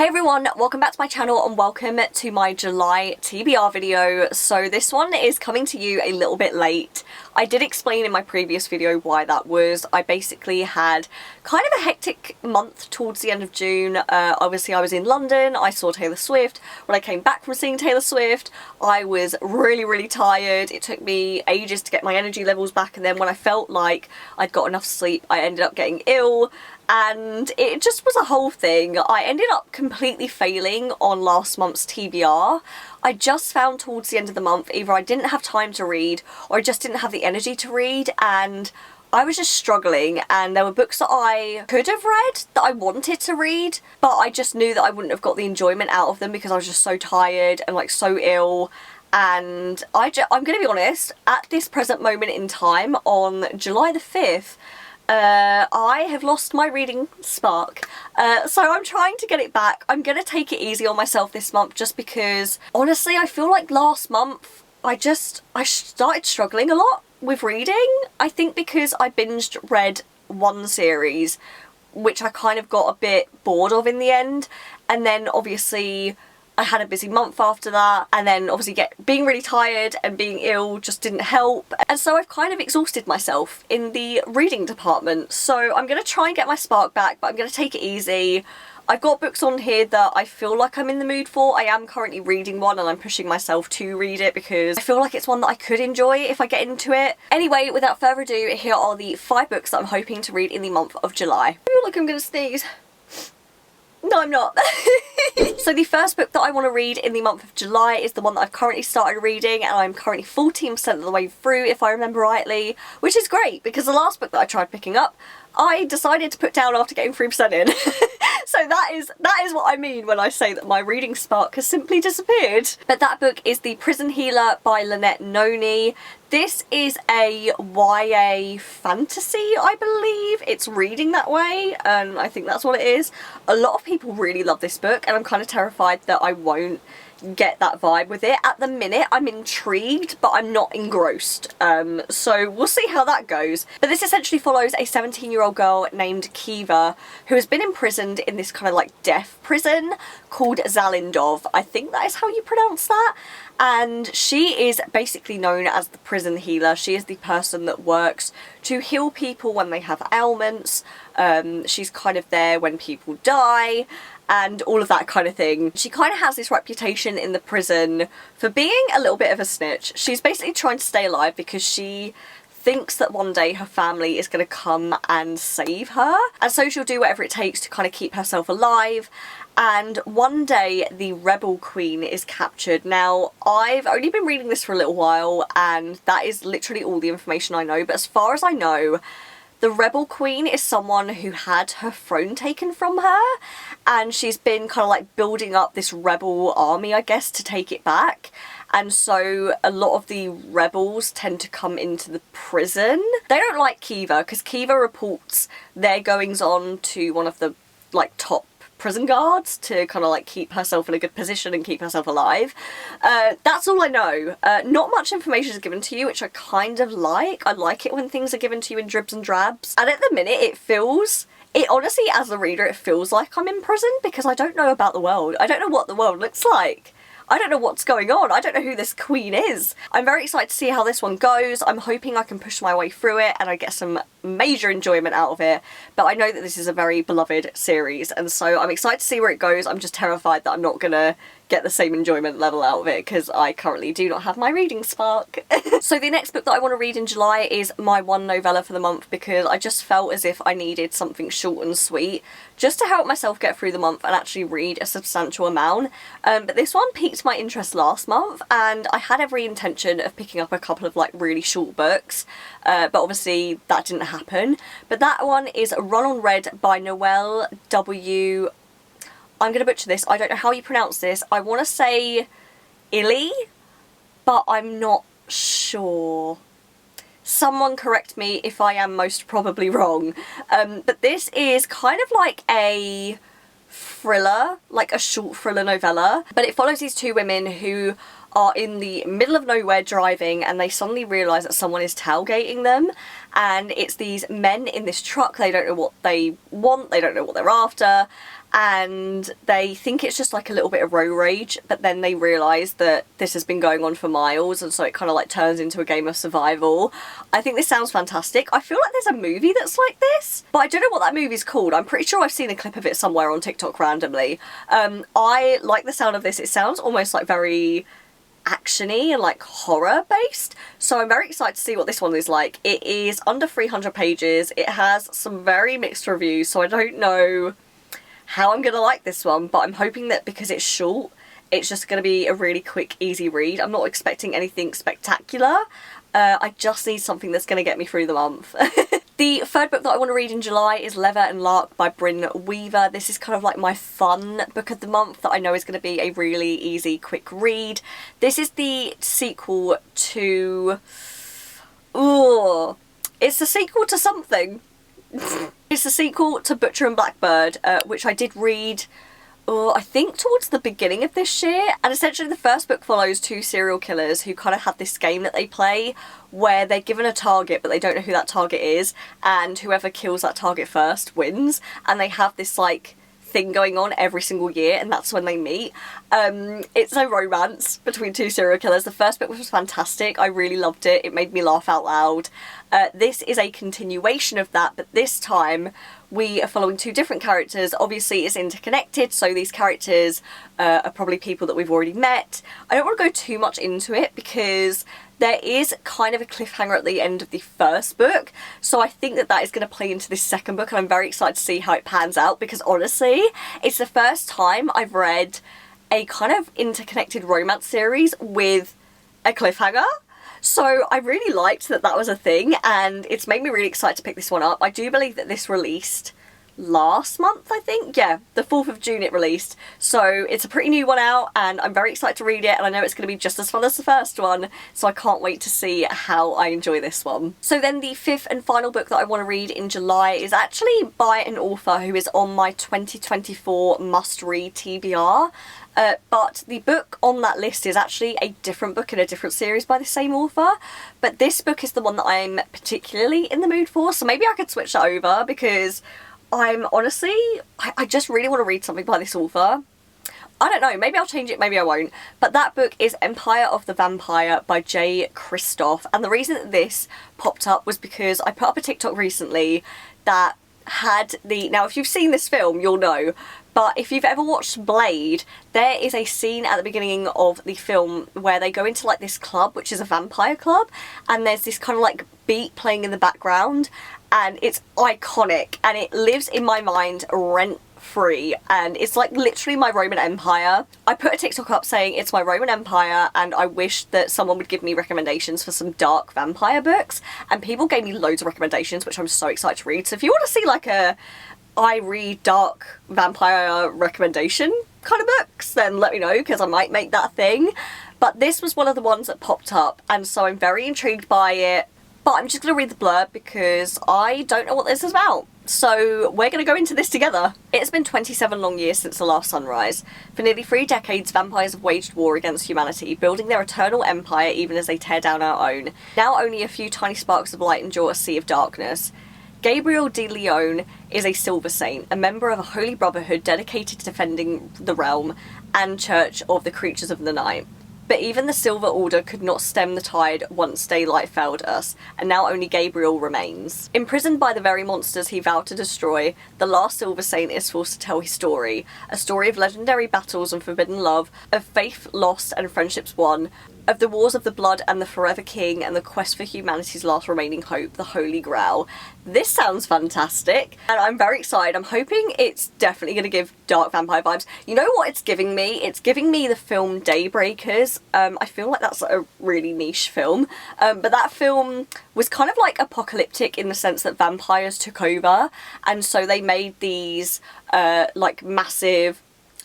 Hey everyone, welcome back to my channel and welcome to my July TBR video. So this one is coming to you a little bit late. I did explain in my previous video why that was. I basically had kind of a hectic month towards the end of June. Obviously I was in London, I saw Taylor Swift. When I came back from seeing Taylor Swift, I was really tired. It took me ages to get my energy levels back, and then when I felt like I'd got enough sleep, I ended up getting ill. And it just was a whole thing. I ended up completely failing on last month's TBR. I just found towards the end of the month either I didn't have time to read or I just didn't have the energy to read, and I was just struggling, and there were books that I could have read that I wanted to read, but I just knew that I wouldn't have got the enjoyment out of them because I was just so tired and like so ill. And I'm gonna be honest, at this present moment in time on July the 5th, I have lost my reading spark, so I'm trying to get it back. I'm gonna take it easy on myself this month just because, honestly, I feel like last month I started struggling a lot with reading. I think because I read one series, which I kind of got a bit bored of in the end, and then obviously I had a busy month after that, and then obviously being really tired and being ill just didn't help, and so I've kind of exhausted myself in the reading department. So I'm going to try and get my spark back, but I'm going to take it easy. I've got books on here that I feel like I'm in the mood for. I am currently reading one and I'm pushing myself to read it because I feel like it's one that I could enjoy if I get into it. Anyway, without further ado, here are the 5 books that I'm hoping to read in the month of July. I feel like I'm going to sneeze. No, I'm not. So the first book that I want to read in the month of July is the one that I've currently started reading, and I'm currently 14% of the way through, if I remember rightly, which is great because the last book that I tried picking up, I decided to put down after getting 3% in. So that is what I mean when I say that my reading spark has simply disappeared. But that book is The Prison Healer by Lynette Noni. This is a YA fantasy, I believe. It's reading that way, and I think that's what it is. A lot of people really love this book, and I'm kind of terrified that I won't get that vibe with it. At the minute, I'm intrigued, but I'm not engrossed. So we'll see how that goes. But this essentially follows a 17-year-old girl named Kiva who has been imprisoned in this kind of like death prison called Zalindov. I think that is how you pronounce that. And she is basically known as the prison healer. She is the person that works to heal people when they have ailments. She's kind of there when people die and all of that kind of thing. She kind of has this reputation in the prison for being a little bit of a snitch. She's basically trying to stay alive because she thinks that one day her family is going to come and save her, and so she'll do whatever it takes to kind of keep herself alive. And one day the rebel queen is captured. Now, I've only been reading this for a little while and that is literally all the information I know, but as far as I know, the rebel queen is someone who had her throne taken from her, and she's been kind of like building up this rebel army, I guess, to take it back. And so a lot of the rebels tend to come into the prison. They don't like Kiva because Kiva reports their goings on to one of the like top prison guards to kind of like keep herself in a good position and keep herself alive. That's all I know. Not much information is given to you, which I kind of like. I like it when things are given to you in dribs and drabs. And at the minute it honestly, as a reader, it feels like I'm in prison because I don't know about the world. I don't know what the world looks like. I don't know what's going on. I don't know who this queen is. I'm very excited to see how this one goes. I'm hoping I can push my way through it and I get some major enjoyment out of it. But I know that this is a very beloved series, and so I'm excited to see where it goes. I'm just terrified that I'm not gonna get the same enjoyment level out of it because I currently do not have my reading spark. So the next book that I want to read in July is my one novella for the month because I just felt as if I needed something short and sweet just to help myself get through the month and actually read a substantial amount. But this one piqued my interest last month and I had every intention of picking up a couple of like really short books, but obviously that didn't happen. But that one is Run on Red by Noelle W. I'm going to butcher this. I don't know how you pronounce this. I want to say Illy, but I'm not sure. Someone correct me if I am most probably wrong. But this is kind of like a thriller, like a short thriller novella, but it follows these two women who are in the middle of nowhere driving, and they suddenly realise that someone is tailgating them, and it's these men in this truck. They don't know what they want, they don't know what they're after, and they think it's just like a little bit of road rage, but then they realise that this has been going on for miles, and so it kind of like turns into a game of survival. I think this sounds fantastic. I feel like there's a movie that's like this, but I don't know what that movie's called. I'm pretty sure I've seen a clip of it somewhere on TikTok randomly. I like the sound of this. It sounds almost like very actiony and like horror based, so I'm very excited to see what this one is like. It is under 300 pages. It has some very mixed reviews, so I don't know how I'm gonna like this one, but I'm hoping that because it's short, it's just gonna be a really quick, easy read. I'm not expecting anything spectacular. I just need something that's gonna get me through the month. The third book that I want to read in July is Leather and Lark by Bryn Weaver. This is kind of like my fun book of the month that I know is going to be a really easy, quick read. This is the sequel to... Ooh, it's the sequel to something. It's the sequel to Butcher and Blackbird, which I did read, I think towards the beginning of this year. And essentially the first book follows two serial killers who kind of have this game that they play where they're given a target, but they don't know who that target is, and whoever kills that target first wins. And they have this like thing going on every single year, and that's when they meet. It's a romance between two serial killers. The first book was fantastic. I really loved it. It made me laugh out loud. This is a continuation of that, but this time we are following two different characters. Obviously it's interconnected, so these characters are probably people that we've already met. I don't want to go too much into it because there is kind of a cliffhanger at the end of the first book, so I think that that is going to play into this second book, and I'm very excited to see how it pans out, because honestly, it's the first time I've read a kind of interconnected romance series with a cliffhanger. So I really liked that that was a thing, and it's made me really excited to pick this one up. I do believe that this released last month, I think. Yeah, the 4th of June it released. So it's a pretty new one out, and I'm very excited to read it, and I know it's going to be just as fun as the first one, so I can't wait to see how I enjoy this one. So then the fifth and final book that I want to read in July is actually by an author who is on my 2024 must-read TBR. But the book on that list is actually a different book in a different series by the same author. But this book is the one that I'm particularly in the mood for, so maybe I could switch that over, because I'm honestly, I just really want to read something by this author. I don't know, maybe I'll change it, maybe I won't. But that book is Empire of the Vampire by J. Kristoff. And the reason that this popped up was because I put up a TikTok recently that had the... Now, if you've seen this film, you'll know. But if you've ever watched Blade, there is a scene at the beginning of the film where they go into like this club, which is a vampire club. And there's this kind of like beat playing in the background. And it's iconic, and it lives in my mind rent-free, and it's like literally my Roman Empire. I put a TikTok up saying it's my Roman Empire, and I wish that someone would give me recommendations for some dark vampire books, and people gave me loads of recommendations, which I'm so excited to read. So if you want to see like a I read dark vampire recommendation kind of books, then let me know, because I might make that a thing. But this was one of the ones that popped up, and so I'm very intrigued by it. But I'm just going to read the blurb because I don't know what this is about. So we're going to go into this together. It's been 27 long years since the last sunrise. For nearly 3 decades, vampires have waged war against humanity, building their eternal empire even as they tear down our own. Now only a few tiny sparks of light endure a sea of darkness. Gabriel de Leon is a Silver Saint, a member of a holy brotherhood dedicated to defending the realm and church of the creatures of the night. But even the Silver Order could not stem the tide once daylight failed us, and now only Gabriel remains. Imprisoned by the very monsters he vowed to destroy, the last Silver Saint is forced to tell his story. A story of legendary battles and forbidden love, of faith lost and friendships won, of the wars of the blood and the forever king, and the quest for humanity's last remaining hope, the Holy Grail. This sounds fantastic, and I'm very excited. I'm hoping it's definitely going to give dark vampire vibes. You know what it's giving me? It's giving me the film Daybreakers. I feel like that's a really niche film, but that film was kind of like apocalyptic in the sense that vampires took over, and so they made these like massive,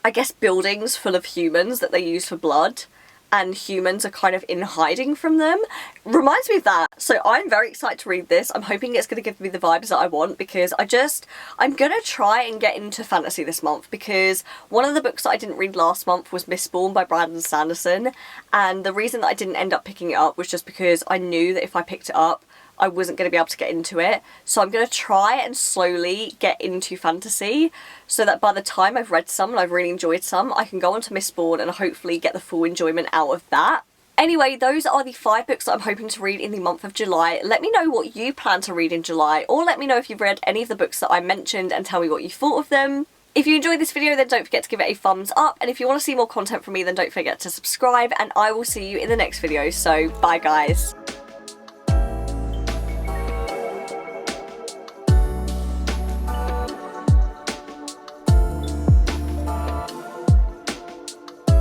I guess, buildings full of humans that they used for blood. and humans are kind of in hiding from them. Reminds me of that. So I'm very excited to read this. I'm hoping it's going to give me the vibes that I want, because I'm going to try and get into fantasy this month, because one of the books that I didn't read last month was Mistborn by Brandon Sanderson, and the reason that I didn't end up picking it up was just because I knew that if I picked it up, I wasn't going to be able to get into it. So I'm going to try and slowly get into fantasy, so that by the time I've read some and I've really enjoyed some, I can go on to Mistborn and hopefully get the full enjoyment out of that. Anyway, those are the 5 books that I'm hoping to read in the month of July. Let me know what you plan to read in July, or let me know if you've read any of the books that I mentioned and tell me what you thought of them. If you enjoyed this video, then don't forget to give it a thumbs up, and if you want to see more content from me, then don't forget to subscribe, and I will see you in the next video. So bye guys.